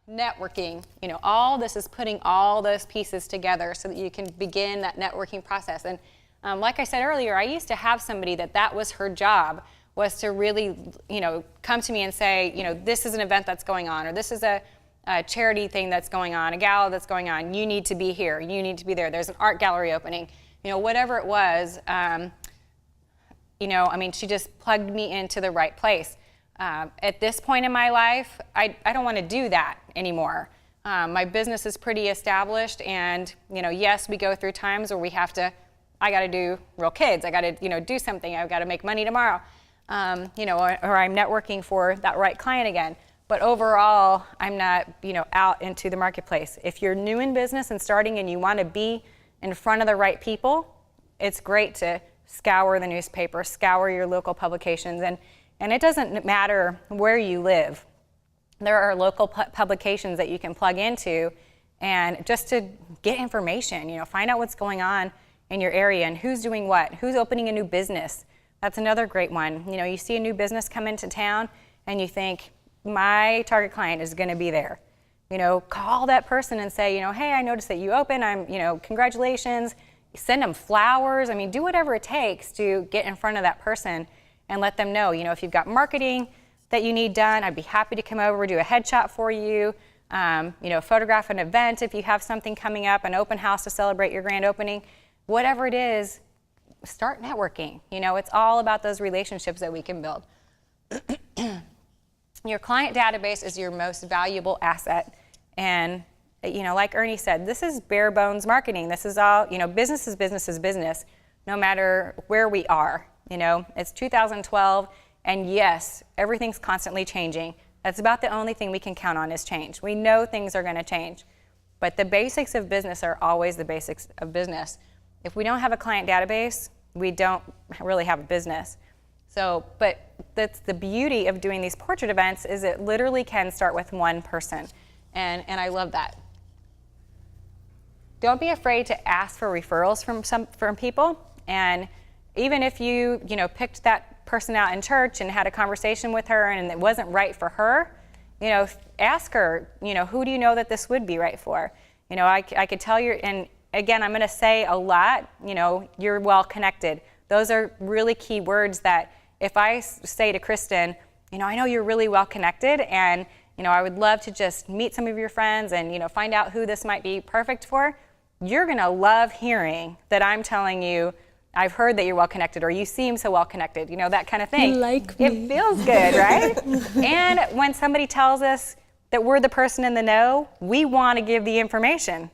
networking, all this is putting all those pieces together so that you can begin that networking process. And like I said earlier, I used to have somebody that was her job, was to really, come to me and say, this is an event that's going on, or this is a charity thing that's going on, a gala that's going on. You need to be here. You need to be there. There's an art gallery opening. Whatever it was, she just plugged me into the right place. At this point in my life, I don't want to do that anymore. My business is pretty established, and yes, we go through times where I got to do real kids. I got to do something. I've got to make money tomorrow, or I'm networking for that right client again. But overall, I'm not out into the marketplace. If you're new in business and starting and you want to be in front of the right people, it's great to scour the newspaper, scour your local publications, and it doesn't matter where you live. There are local publications that you can plug into, and just to get information, find out what's going on in your area and who's doing what, who's opening a new business. That's another great one. You see a new business come into town and you think, my target client is going to be there. Call that person and say, hey, I noticed that you opened. Congratulations. Send them flowers. Do whatever it takes to get in front of that person and let them know, if you've got marketing that you need done, I'd be happy to come over, do a headshot for you, photograph an event if you have something coming up, an open house to celebrate your grand opening. Whatever it is, start networking. It's all about those relationships that we can build. Your client database is your most valuable asset. And, like Ernie said, this is bare bones marketing. This is all, business is business is business, no matter where we are. It's 2012, and yes, everything's constantly changing. That's about the only thing we can count on is change. We know things are going to change, but the basics of business are always the basics of business. If we don't have a client database, we don't really have a business. So, but that's the beauty of doing these portrait events, is it literally can start with one person, and I love that. Don't be afraid to ask for referrals from people, and even if you picked that person out in church and had a conversation with her and it wasn't right for her, ask her, who do you know that this would be right for? I could tell you, and again, I'm going to say a lot, you're well connected. Those are really key words that if I say to Kristen, I know you're really well connected, and I would love to just meet some of your friends and find out who this might be perfect for, you're going to love hearing that I'm telling you, I've heard that you're well connected, or you seem so well connected, that kind of thing. You like me. It feels good, right? And when somebody tells us that we're the person in the know, we want to give the information,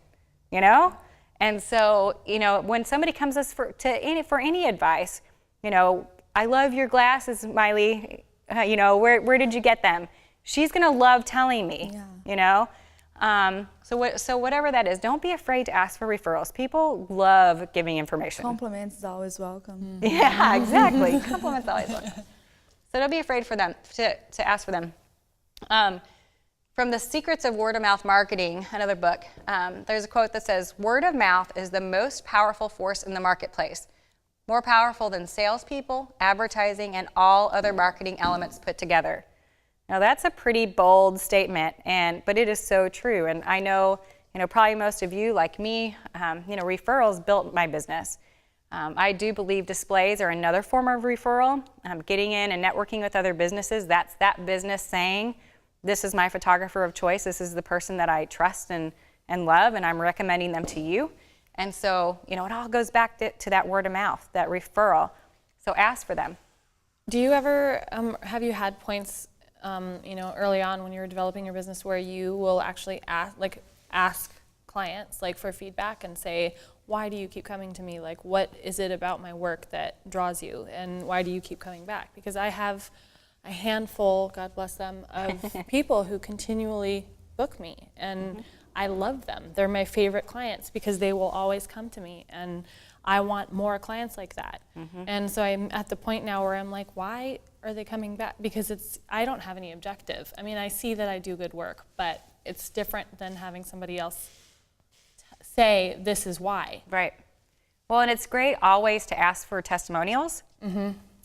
And so, when somebody comes us for any advice, I love your glasses, Miley. Where did you get them? She's gonna love telling me. Yeah. So whatever that is, don't be afraid to ask for referrals. People love giving information. Compliments is always welcome. Yeah, exactly. Compliments always welcome. So don't be afraid for them to ask for them. From The Secrets of Word of Mouth Marketing, another book, there's a quote that says, "Word of mouth is the most powerful force in the marketplace, more powerful than salespeople, advertising, and all other marketing elements put together." Now that's a pretty bold statement, but it is so true. And I know, probably most of you, like me, referrals built my business. I do believe displays are another form of referral. Getting in and networking with other businesses, that's that business saying, this is my photographer of choice, this is the person that I trust and love, and I'm recommending them to you. And so, it all goes back to that word of mouth, that referral. So ask for them. Do you ever, have you had points, early on when you were developing your business where you will actually ask clients for feedback and say, why do you keep coming to me? What is it about my work that draws you? And why do you keep coming back? Because I have a handful, God bless them, of people who continually book me, and I love them. They're my favorite clients because they will always come to me, and I want more clients like that. And so I'm at the point now where I'm like, why are they coming back? Because I don't have any objective. I see that I do good work, but it's different than having somebody else say, this is why. Right. Well, and it's great always to ask for testimonials.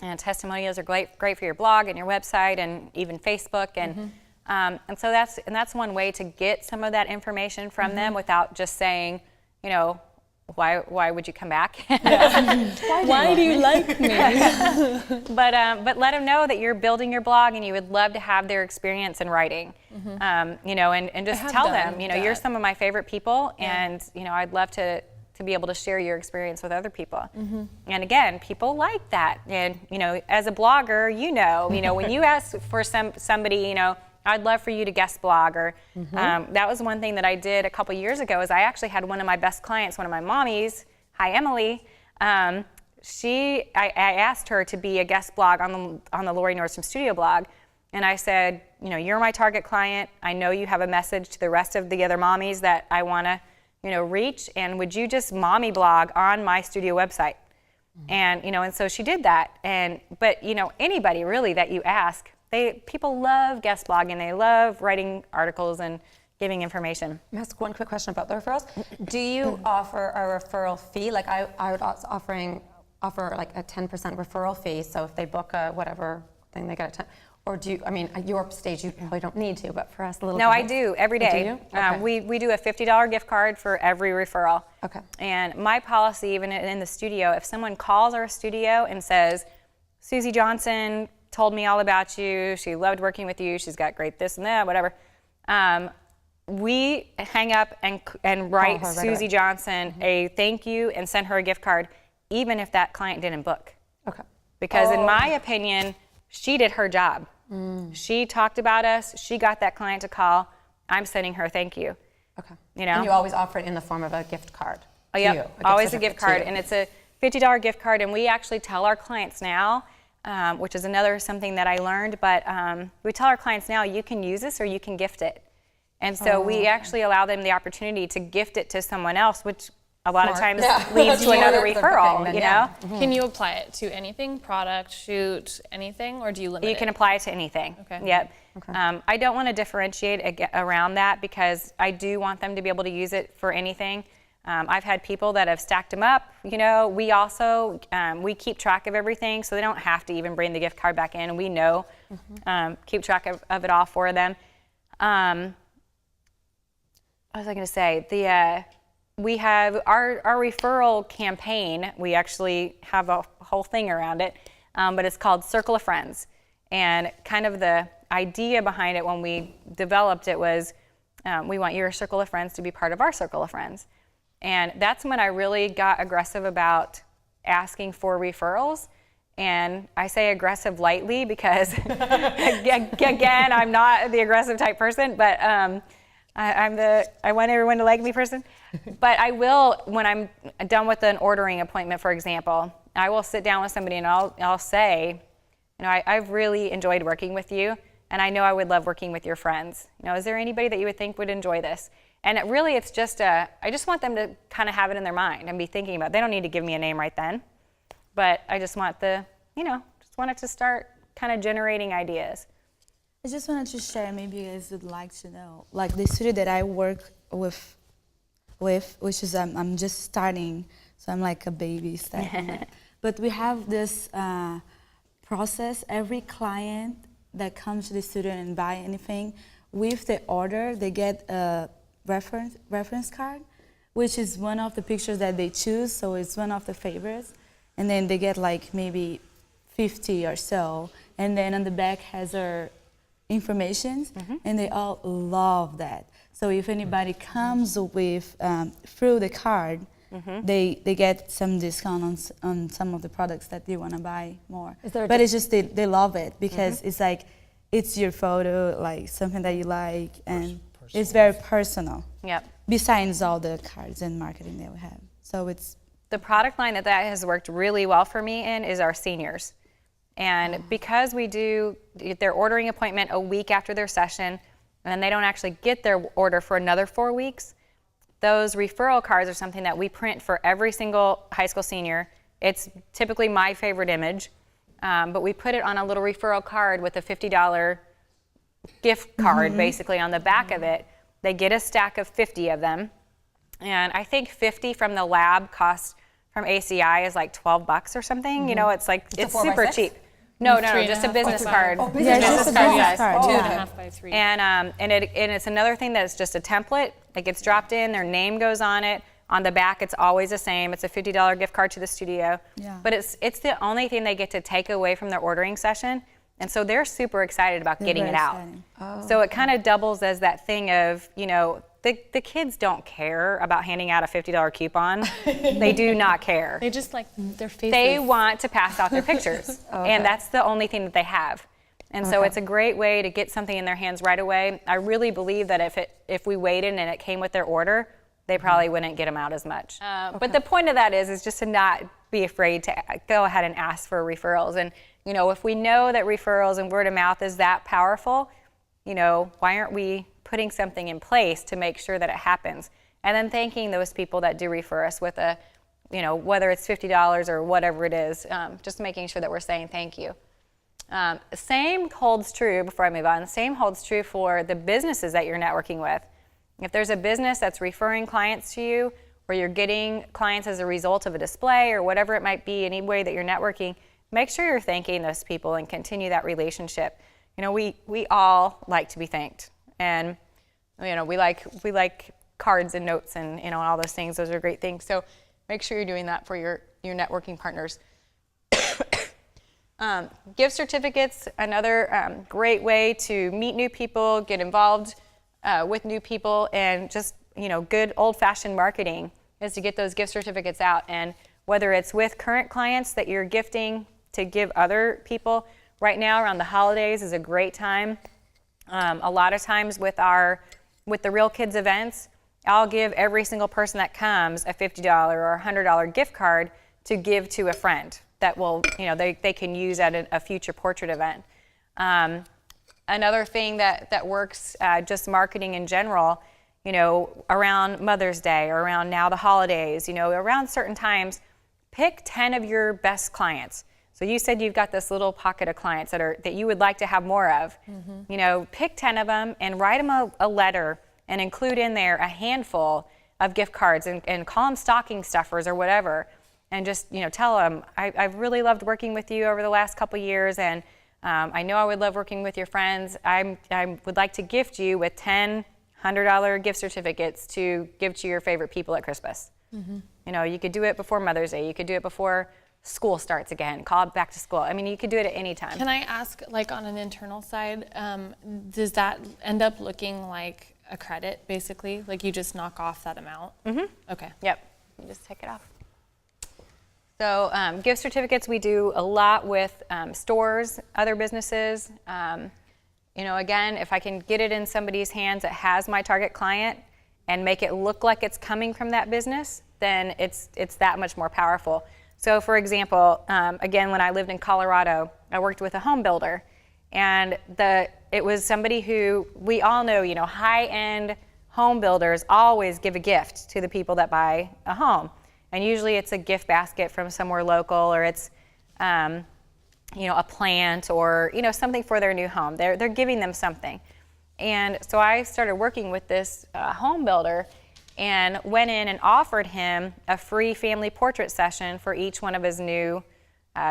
And testimonials are great for your blog and your website and even Facebook. And And so that's one way to get some of that information from them without just saying, you know, why would you come back? Why do you like me? But let them know that you're building your blog and you would love to have their experience in writing. You know, and just tell them, you know, you're some of my favorite people, and you know, I'd love to be able to share your experience with other people. And again, people like that. And you know, as a blogger, you know, when you ask for somebody, you know, I'd love for you to guest blog, or that was one thing that I did a couple years ago. Is I actually had one of my best clients, one of my mommies. Hi, Emily. I asked her to be a guest blog on the Lori Nordstrom Studio blog, and I said, you know, you're my target client. I know you have a message to the rest of the other mommies that I want to, you know, reach, and would you just mommy blog on my studio website? And you know, and so she did that. But you know, anybody really that you ask. People love guest blogging. They love writing articles and giving information. Can I ask one quick question about the referrals? Do you offer a referral fee? Like I would offer like a 10% referral fee. So if they book a whatever thing, they get a 10. Or do you? I mean, at your stage, you probably don't need to, but for us, a little. No, I do every day. Do you? Okay. We do a $50 gift card for every referral. Okay. And my policy, even in the studio, if someone calls our studio and says, Susie Johnson told me all about you, she loved working with you, she's got great this and that, whatever. We hang up and write Susie Johnson a thank you and send her a gift card, even if that client didn't book. Okay. Because in my opinion, she did her job. She talked about us, she got that client to call, I'm sending her a thank you. Okay. You know? And you always offer it in the form of a gift card. Oh, to yep, you, always a gift card, to you. and it's a $50 gift card, and we actually tell our clients now, which is another something that I learned, but we tell our clients now, you can use this or you can gift it. And so we actually allow them the opportunity to gift it to someone else, which a lot of times leads to another referral, you know? Can you apply it to anything, product, shoot, anything, or do you limit it? You can apply it to anything. Okay. Yep. Okay. I don't want to differentiate around that because I do want them to be able to use it for anything. I've had people that have stacked them up. You know, we also, we keep track of everything, so they don't have to even bring the gift card back in. We know, keep track of it all for them. What was I going to say? We have our referral campaign. We actually have a whole thing around it, but it's called Circle of Friends. And kind of the idea behind it when we developed it was, we want your circle of friends to be part of our circle of friends. And that's when I really got aggressive about asking for referrals. And I say aggressive lightly because, again, I'm not the aggressive type person, but I want everyone to like me person. But I will, when I'm done with an ordering appointment, for example, I will sit down with somebody and I'll say, you know, I've really enjoyed working with you, and I know I would love working with your friends. You know, is there anybody that you would think would enjoy this? And it's just I just want them to kind of have it in their mind and be thinking about it. They don't need to give me a name right then, but I just want just want it to start kind of generating ideas. I just wanted to share, maybe you guys would like to know, like the studio that I work with which is I'm just starting, so I'm like a baby starting it. But we have this process. Every client that comes to the studio and buy anything, with the order, they get a reference card, which is one of the pictures that they choose, so it's one of the favorites. And then they get like maybe 50 or so, and then on the back has our information, and they all love that. So if anybody comes with through the card, they get some discount on some of the products that they want to buy more. But it's just they love it because it's like it's your photo, like something that you like, and it's very personal. Yep. Besides all the cards and marketing that we have, so it's the product line that has worked really well for me in is our seniors. And because we do their ordering appointment a week after their session, and then they don't actually get their order for another 4 weeks, those referral cards are something that we print for every single high school senior. It's typically my favorite image, but we put it on a little referral card with a $50 gift card basically on the back of it. They get a stack of 50 of them. And I think 50 from the lab cost from ACI is like $12 or something. You know, it's like, it's super cheap. No, Three and just a a half business by card. five. Yeah, it's just a business yes. card. Two yeah. and a half by three. And it's another thing that's just a template. It gets dropped in, their name goes on it. On the back, it's always the same. It's a $50 gift card to the studio. Yeah. But it's the only thing they get to take away from their ordering session. And so they're super excited about getting very it out. exciting. So it kind of doubles as that thing of, the kids don't care about handing out a $50 coupon. They do not care. They just like their faces. They want to pass out their pictures. And that's the only thing that they have. And so it's a great way to get something in their hands right away. I really believe that if we waited and it came with their order, they probably wouldn't get them out as much. But the point of that is just to not be afraid to go ahead and ask for referrals. And, if we know that referrals and word of mouth is that powerful, why aren't we putting something in place to make sure that it happens? And then thanking those people that do refer us with a, whether it's $50 or whatever it is, just making sure that we're saying thank you. Same holds true, before I move on, same holds true for the businesses that you're networking with. If there's a business that's referring clients to you, or you're getting clients as a result of a display or whatever it might be, any way that you're networking, make sure you're thanking those people and continue that relationship. We all like to be thanked, and we like cards and notes and all those things. Those are great things. So make sure you're doing that for your networking partners. Gift certificates, another great way to meet new people, get involved with new people, and just good old-fashioned marketing is to get those gift certificates out. And whether it's with current clients that you're gifting to give other people, right now around the holidays is a great time. A lot of times with the Real Kids events, I'll give every single person that comes a $50 or $100 gift card to give to a friend that will, they can use at a future portrait event. Another thing that works, just marketing in general, around Mother's Day or around now the holidays, around certain times, pick 10 of your best clients. So you said you've got this little pocket of clients that you would like to have more of. Pick 10 of them and write them a letter and include in there a handful of gift cards and call them stocking stuffers or whatever. And just, tell them, I've really loved working with you over the last couple years, and I know I would love working with your friends. I would like to gift you with 10 $100 gift certificates to give to your favorite people at Christmas. You could do it before Mother's Day. You could do it before school starts again, call it back to school. I mean, you could do it at any time. Can I ask, like on an internal side, does that end up looking like a credit, basically? Like you just knock off that amount? Okay. Yep, you just take it off. So gift certificates, we do a lot with stores, other businesses. Again, if I can get it in somebody's hands that has my target client and make it look like it's coming from that business, then it's that much more powerful. So for example, again, when I lived in Colorado, I worked with a home builder, and it was somebody who we all know, high-end home builders always give a gift to the people that buy a home. And usually it's a gift basket from somewhere local, or it's a plant, or something for their new home. They're giving them something. And so I started working with this home builder and went in and offered him a free family portrait session for each one of his new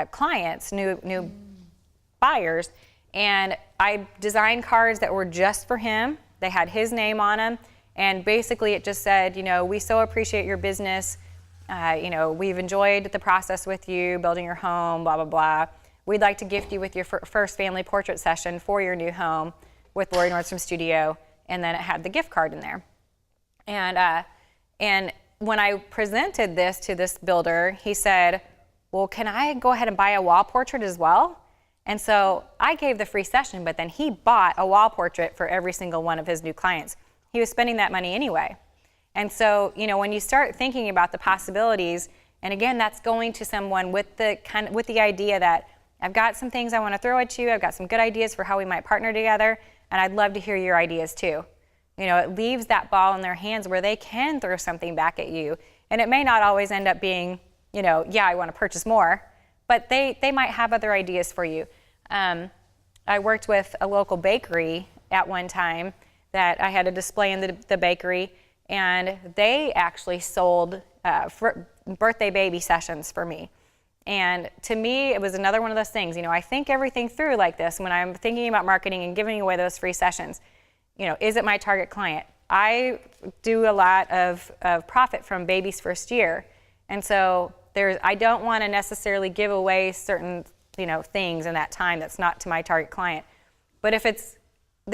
clients, new buyers. And I designed cards that were just for him. They had his name on them, and basically it just said, we so appreciate your business. We've enjoyed the process with you, building your home, blah, blah, blah. We'd like to gift you with your first family portrait session for your new home with Lori Nordstrom Studio. And then it had the gift card in there. And when I presented this to this builder, he said, well, can I go ahead and buy a wall portrait as well? And so I gave the free session, but then he bought a wall portrait for every single one of his new clients. He was spending that money anyway. And so, when you start thinking about the possibilities, and again, that's going to someone with the idea that I've got some things I want to throw at you, I've got some good ideas for how we might partner together, and I'd love to hear your ideas too. It leaves that ball in their hands where they can throw something back at you. And it may not always end up being, yeah, I want to purchase more, but they might have other ideas for you. I worked with a local bakery at one time that I had a display in the bakery, and they actually sold birthday baby sessions for me. And to me, it was another one of those things, I think everything through like this when I'm thinking about marketing and giving away those free sessions. Is it my target client? I do a lot of profit from baby's first year. And so I don't want to necessarily give away certain, things in that time that's not to my target client. But if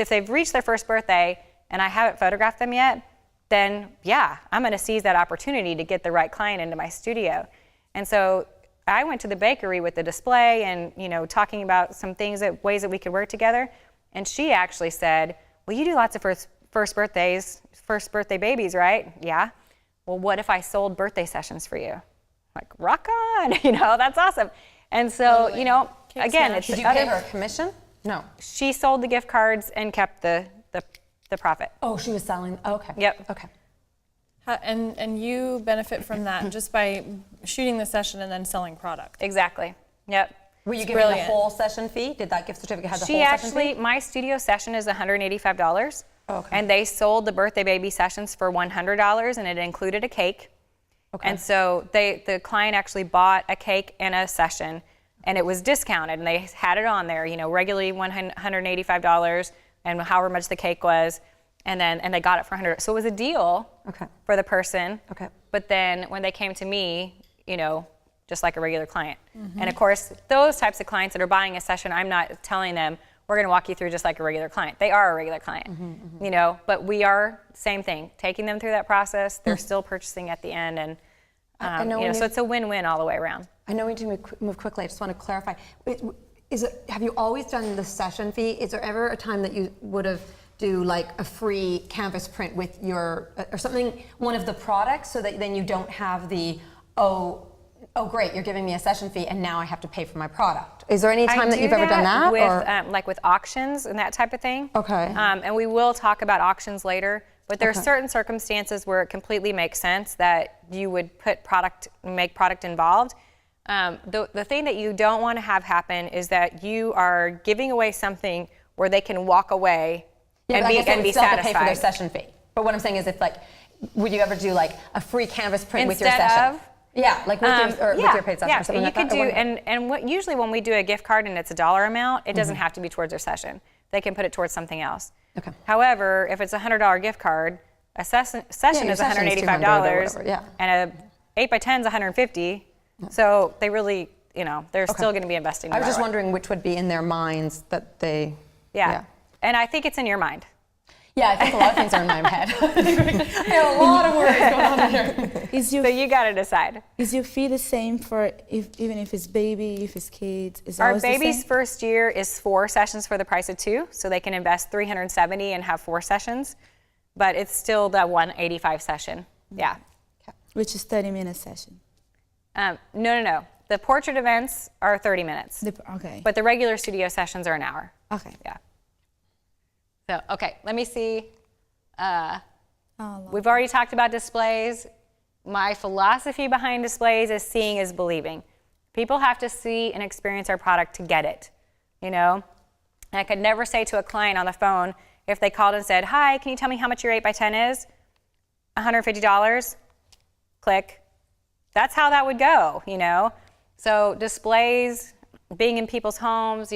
they've reached their first birthday and I haven't photographed them yet, then yeah, I'm going to seize that opportunity to get the right client into my studio. And so I went to the bakery with the display and, talking about some ways that we could work together. And she actually said, well, you do lots of first birthday babies, right? Yeah. Well, what if I sold birthday sessions for you? Like, rock on, that's awesome. And so, again, it's Did you pay her a commission? No. She sold the gift cards and kept the profit. Oh, she was selling. Okay. Yep. Okay. And you benefit from that just by shooting the session and then selling product. Exactly. Yep. Were you giving the whole session fee? Did that gift certificate have the whole session fee? My studio session is $185. Okay. And they sold the birthday baby sessions for $100, and it included a cake. Okay. And so the client actually bought a cake and a session, and it was discounted, and they had it on there, regularly $185 and however much the cake was, and they got it for $100. So it was a deal for the person. Okay. But then when they came to me, just like a regular client. And of course, those types of clients that are buying a session, I'm not telling them, we're going to walk you through just like a regular client. They are a regular client, but we are, same thing, taking them through that process. They're still purchasing at the end, and so it's a win-win all the way around. I know we need to move quickly. I just want to clarify. Have you always done the session fee? Is there ever a time that you would have do like a free canvas print with your, or something, one of the products, so that then you don't have the, oh great, you're giving me a session fee and now I have to pay for my product? Is there any time that you've ever done that? With, like with auctions and that type of thing. Okay. And we will talk about auctions later, but there are certain circumstances where it completely makes sense that you would make product involved. The thing that you don't want to have happen is that you are giving away something where they can walk away and be still have to pay satisfied. for their session fee. But what I'm saying is, if like, would you ever do like a free canvas print with your session? Instead of? Yeah, like with your paid session or something like that. You could do, and usually when we do a gift card and it's a dollar amount, it doesn't have to be towards their session. They can put it towards something else. Okay. However, if it's a $100 gift card, a session is $185, and a 8x10 is $150. So they really, they're still going to be investing. I was just wondering which would be in their minds that they. Yeah. And I think it's in your mind. Yeah, I think a lot of things are in my head. I have a lot of worries going on here. So you got to decide. Is your fee the same for even if it's baby, if it's kids? Is Our always the baby's same? first year is 4 sessions for the price of 2, so they can invest $370 and have 4 sessions, but it's still the $185 session. Yeah. Which is 30-minute session. No. The portrait events are 30 minutes. Okay. But the regular studio sessions are an hour. Okay. Yeah. So, okay, let me see. We've already talked about displays. My philosophy behind displays is seeing is believing. People have to see and experience our product to get it, And I could never say to a client on the phone, if they called and said, hi, can you tell me how much your 8x10 is? $150, click. That's how that would go, So displays, being in people's homes,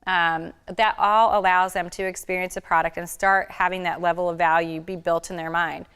that all allows them to experience a product and start having that level of value be built in their mind.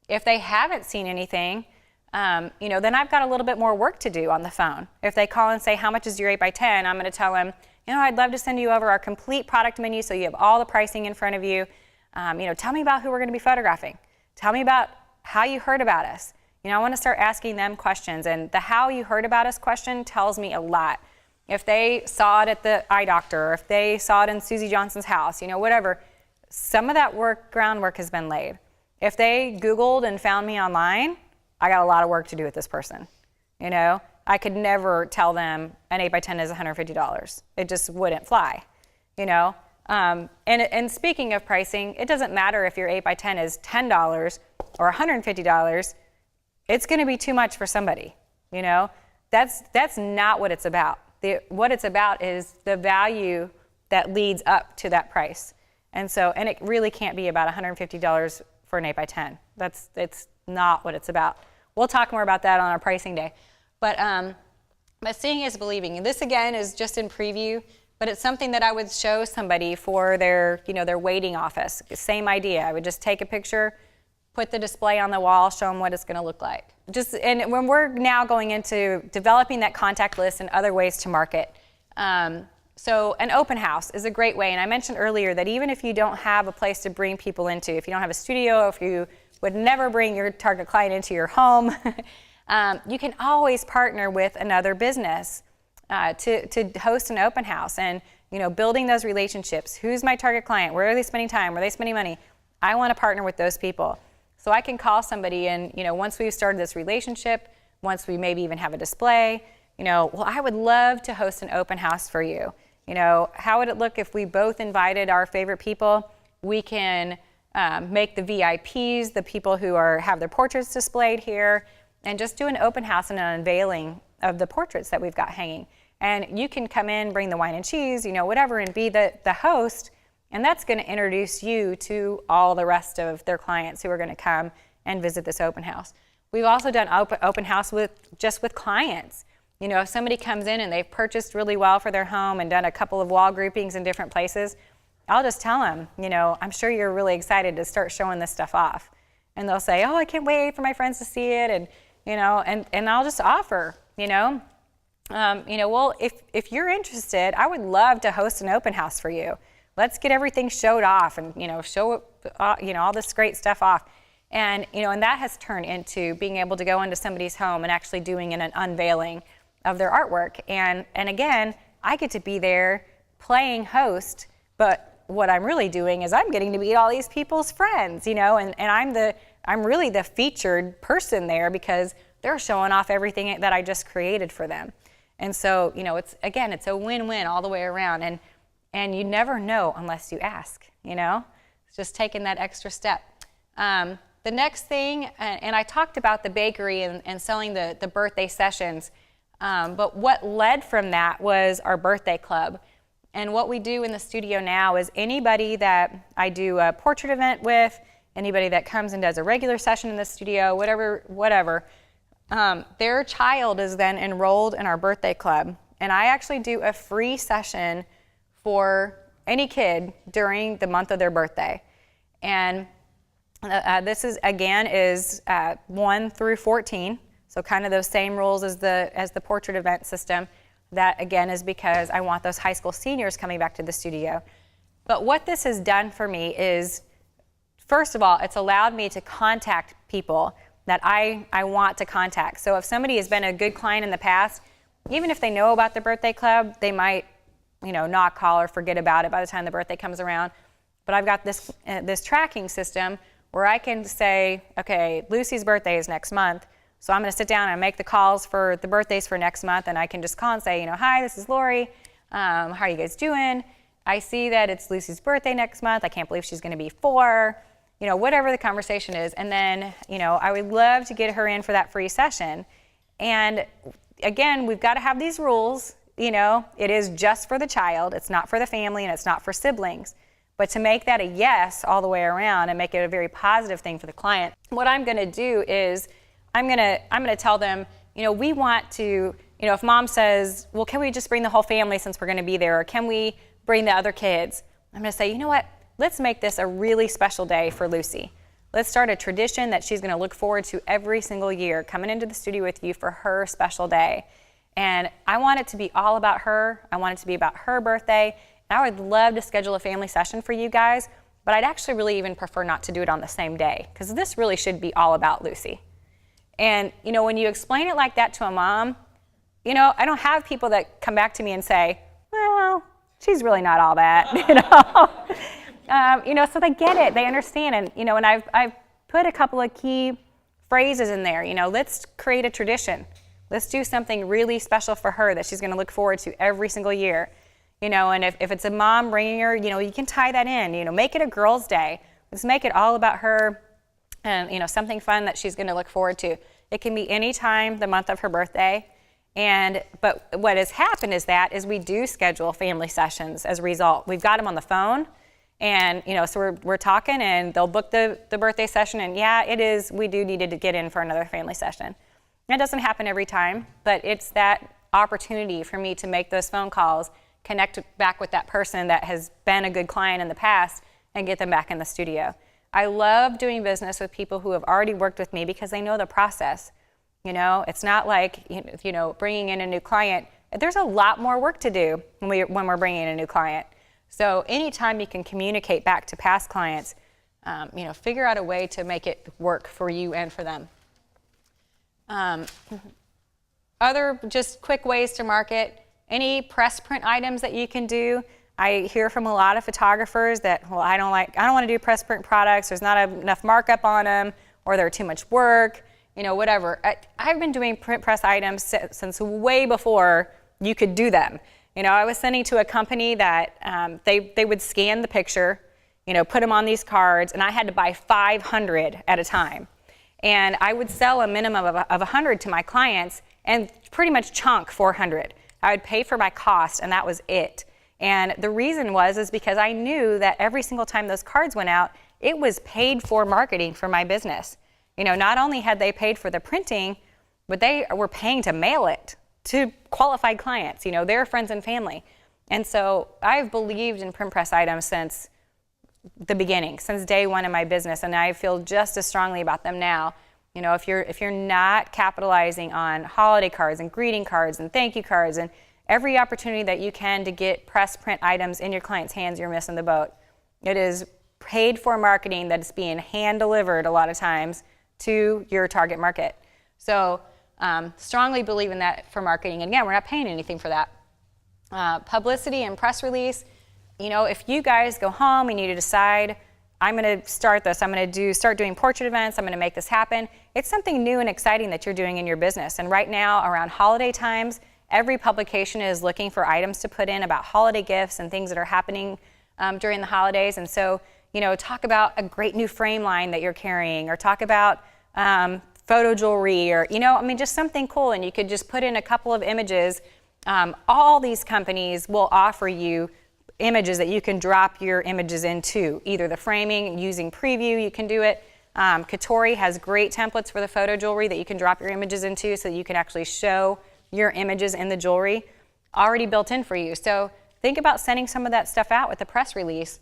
If they haven't seen anything, then I've got a little bit more work to do on the phone. If they call and say, how much is your 8x10? I'm going to tell them, I'd love to send you over our complete product menu so you have all the pricing in front of you. Tell me about who we're going to be photographing. Tell me about how you heard about us. I want to start asking them questions, and the how you heard about us question tells me a lot. If they saw it at the eye doctor, or if they saw it in Susie Johnson's house, whatever, some of that groundwork has been laid. If they Googled and found me online, I got a lot of work to do with this person. I could never tell them an 8x10 is $150. It just wouldn't fly, And speaking of pricing, it doesn't matter if your 8x10 is $10 or $150. It's going to be too much for somebody, That's not what it's about. What it's about is the value that leads up to that price. And it really can't be about $150 for an 8x10. It's not what it's about. We'll talk more about that on our pricing day. But But seeing is believing. And this again is just in preview, but it's something that I would show somebody for their, their waiting office. Same idea. I would just take a picture, put the display on the wall, show them what it's going to look like. And when we're now going into developing that contact list and other ways to market. So an open house is a great way. And I mentioned earlier that even if you don't have a place to bring people into, if you don't have a studio, if you would never bring your target client into your home, you can always partner with another business to host an open house. And building those relationships. Who's my target client? Where are they spending time? Where are they spending money? I want to partner with those people. So I can call somebody and, once we've started this relationship, once we maybe even have a display, well, I would love to host an open house for you. How would it look if we both invited our favorite people? We can make the VIPs, the people who have their portraits displayed here, and just do an open house and an unveiling of the portraits that we've got hanging. And you can come in, bring the wine and cheese, whatever, and be the host. And that's going to introduce you to all the rest of their clients who are going to come and visit this open house. We've also done open house with clients. If somebody comes in and they've purchased really well for their home and done a couple of wall groupings in different places, I'll just tell them, I'm sure you're really excited to start showing this stuff off. And they'll say, oh, I can't wait for my friends to see it. And, and I'll just offer, well, if you're interested, I would love to host an open house for you. Let's get everything showed off and, show, all this great stuff off. And, and that has turned into being able to go into somebody's home and actually doing an unveiling of their artwork. And again, I get to be there playing host, but what I'm really doing is I'm getting to meet all these people's friends, and I'm really the featured person there because they're showing off everything that I just created for them. And so, it's a win-win all the way around. And you never know unless you ask, It's just taking that extra step. The next thing, and I talked about the bakery and selling the birthday sessions, but what led from that was our birthday club. And what we do in the studio now is anybody that I do a portrait event with, anybody that comes and does a regular session in the studio, whatever, their child is then enrolled in our birthday club. And I actually do a free session for any kid during the month of their birthday. And this is 1 through 14, so kind of those same rules as the portrait event system. That again is because I want those high school seniors coming back to the studio. But what this has done for me is, first of all, it's allowed me to contact people that I want to contact. So if somebody has been a good client in the past, even if they know about the birthday club, they might not call or forget about it by the time the birthday comes around. But I've got this tracking system where I can say, okay, Lucy's birthday is next month, so I'm going to sit down and make the calls for the birthdays for next month, and I can just call and say, hi, this is Lori. How are you guys doing? I see that it's Lucy's birthday next month. I can't believe she's going to be 4. Whatever the conversation is. And then, I would love to get her in for that free session. And again, we've got to have these rules. It is just for the child. It's not for the family and it's not for siblings. But to make that a yes all the way around and make it a very positive thing for the client, what I'm going to do is I'm going to tell them, we want to, if mom says, well, can we just bring the whole family since we're going to be there, or can we bring the other kids? I'm going to say, you know what? Let's make this a really special day for Lucy. Let's start a tradition that she's going to look forward to every single year, coming into the studio with you for her special day. And I want it to be all about her. I want it to be about her birthday. And I would love to schedule a family session for you guys, but I'd actually really even prefer not to do it on the same day, because this really should be all about Lucy. And, when you explain it like that to a mom, I don't have people that come back to me and say, well, she's really not all that, so they get it, they understand. And, and I've put a couple of key phrases in there, let's create a tradition. Let's do something really special for her that she's going to look forward to every single year. And if it's a mom bringing her, you can tie that in, make it a girls' day. Let's make it all about her and, something fun that she's going to look forward to. It can be any time the month of her birthday. But what has happened is we do schedule family sessions as a result. We've got them on the phone, and, so we're talking, and they'll book the birthday session, and we do need to get in for another family session. That doesn't happen every time, but it's that opportunity for me to make those phone calls, connect back with that person that has been a good client in the past, and get them back in the studio. I love doing business with people who have already worked with me because they know the process. It's not like, bringing in a new client. There's a lot more work to do when we're bringing in a new client. So anytime you can communicate back to past clients, figure out a way to make it work for you and for them. Other just quick ways to market, any press print items that you can do. I hear from a lot of photographers that, well, I don't want to do press print products, there's not enough markup on them, or they're too much work, whatever. I've been doing print press items since way before you could do them. I was sending to a company that they would scan the picture, put them on these cards, and I had to buy 500 at a time. And I would sell a minimum of 100 to my clients and pretty much chunk 400. I would pay for my cost, and that was it. And the reason is because I knew that every single time those cards went out, it was paid for marketing for my business. Not only had they paid for the printing, but they were paying to mail it to qualified clients, their friends and family. And so I've believed in print press items since the beginning, since day one in my business, and I feel just as strongly about them now. If you're not capitalizing on holiday cards and greeting cards and thank you cards and every opportunity that you can to get press print items in your client's hands, you're missing the boat. It is paid for marketing that is being hand delivered a lot of times to your target market. So strongly believe in that for marketing. And again, we're not paying anything for that. Publicity and press release. If you guys go home and you decide, I'm going to start this, I'm going to start doing portrait events, I'm going to make this happen. It's something new and exciting that you're doing in your business. And right now, around holiday times, every publication is looking for items to put in about holiday gifts and things that are happening during the holidays. And so, talk about a great new frame line that you're carrying, or talk about photo jewelry, or, just something cool. And you could just put in a couple of images. All these companies will offer you images that you can drop your images into, either the framing, using preview, you can do it. Katori has great templates for the photo jewelry that you can drop your images into so that you can actually show your images in the jewelry already built in for you. So think about sending some of that stuff out with the press release.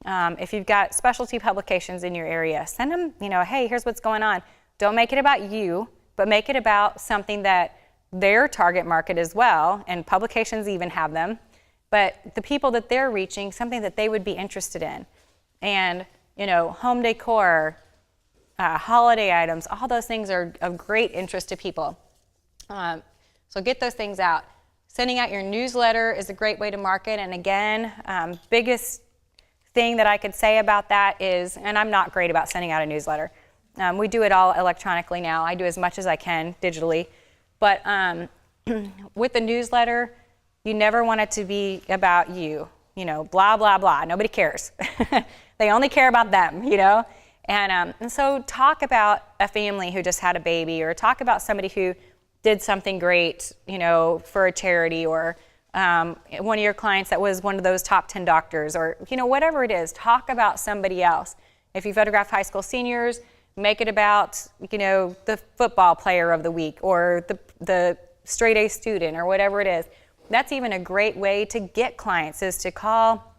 If you've got specialty publications in your area, send them, hey, here's what's going on. Don't make it about you, but make it about something that their target market as well, and publications even have them, but the people that they're reaching, something that they would be interested in. And, home decor, holiday items, all those things are of great interest to people. So get those things out. Sending out your newsletter is a great way to market. And again, biggest thing that I could say about that is, and I'm not great about sending out a newsletter. We do it all electronically now. I do as much as I can digitally. But with the newsletter, you never want it to be about you, blah, blah, blah. Nobody cares. They only care about them, And so talk about a family who just had a baby, or talk about somebody who did something great, for a charity, or one of your clients that was one of those top 10 doctors, or, whatever it is. Talk about somebody else. If you photograph high school seniors, make it about, the football player of the week, or the straight A student, or whatever it is. That's even a great way to get clients, is to call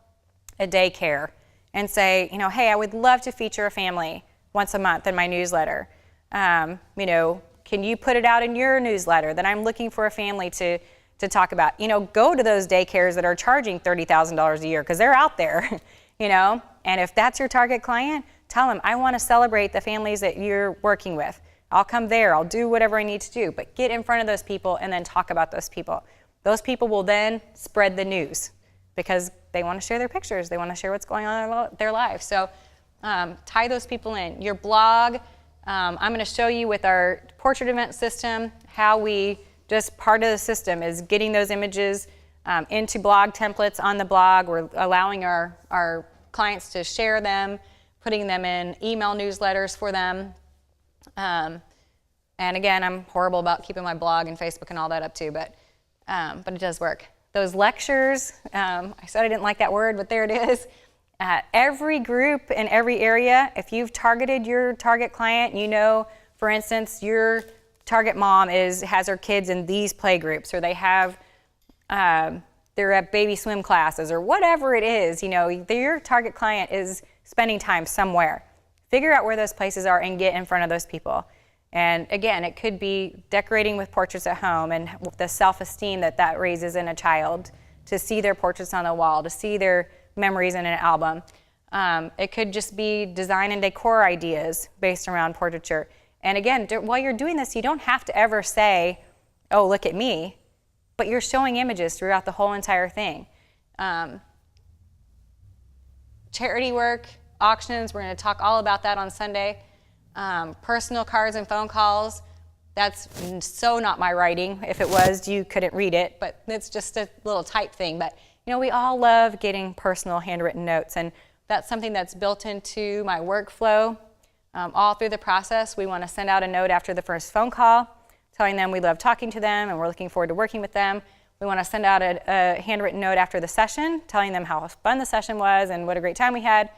a daycare and say, hey, I would love to feature a family once a month in my newsletter. Can you put it out in your newsletter that I'm looking for a family to talk about? Go to those daycares that are charging $30,000 a year, because they're out there, And if that's your target client, tell them, I want to celebrate the families that you're working with. I'll come there, I'll do whatever I need to do, but get in front of those people and then talk about those people. Those people will then spread the news because they want to share their pictures. They want to share what's going on in their lives. So tie those people in. Your blog, I'm going to show you with our portrait event system how we, just part of the system is getting those images into blog templates on the blog. We're allowing our clients to share them, putting them in email newsletters for them. And again, I'm horrible about keeping my blog and Facebook and all that up too, but it does work. Those lectures, I said I didn't like that word, but there it is. Every group in every area, if you've targeted your target client, for instance, you're target mom has her kids in these play groups, or they have they're at baby swim classes, or whatever it is. Your target client is spending time somewhere. Figure out where those places are and get in front of those people. And again, it could be decorating with portraits at home and the self-esteem that raises in a child, to see their portraits on the wall, to see their memories in an album. It could just be design and decor ideas based around portraiture. And again, while you're doing this, you don't have to ever say, oh, look at me, but you're showing images throughout the whole entire thing. Charity work, auctions, we're going to talk all about that on Sunday. Personal cards and phone calls, that's so not my writing. If it was, you couldn't read it, but it's just a little type thing. But we all love getting personal handwritten notes, and that's something that's built into my workflow. All through the process, we want to send out a note after the first phone call, telling them we love talking to them and we're looking forward to working with them. We want to send out a handwritten note after the session, telling them how fun the session was and what a great time we had.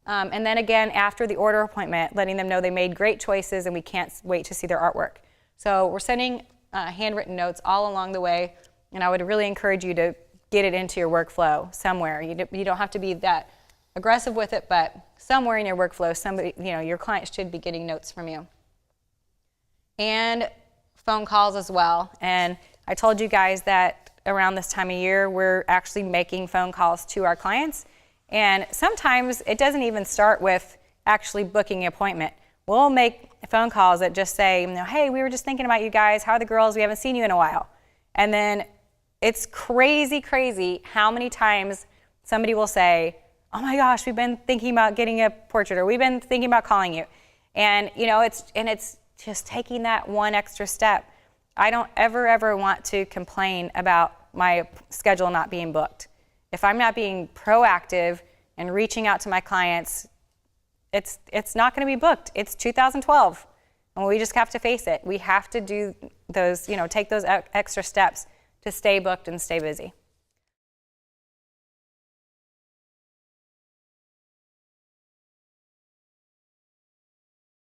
And then again, after the order appointment, letting them know they made great choices and we can't wait to see their artwork. So we're sending handwritten notes all along the way, and I would really encourage you to get it into your workflow somewhere. You don't have to be that aggressive with it, but somewhere in your workflow, somebody, your client should be getting notes from you. And phone calls as well. And I told you guys that around this time of year, we're actually making phone calls to our clients. And sometimes it doesn't even start with actually booking an appointment. We'll make phone calls that just say, hey, we were just thinking about you guys. How are the girls? We haven't seen you in a while. And then it's crazy, crazy how many times somebody will say, oh my gosh, we've been thinking about getting a portrait, or we've been thinking about calling you. And it's just taking that one extra step. I don't ever want to complain about my schedule not being booked. If I'm not being proactive and reaching out to my clients, it's not going to be booked. It's 2012, and we just have to face it. We have to do those, take those extra steps to stay booked and stay busy.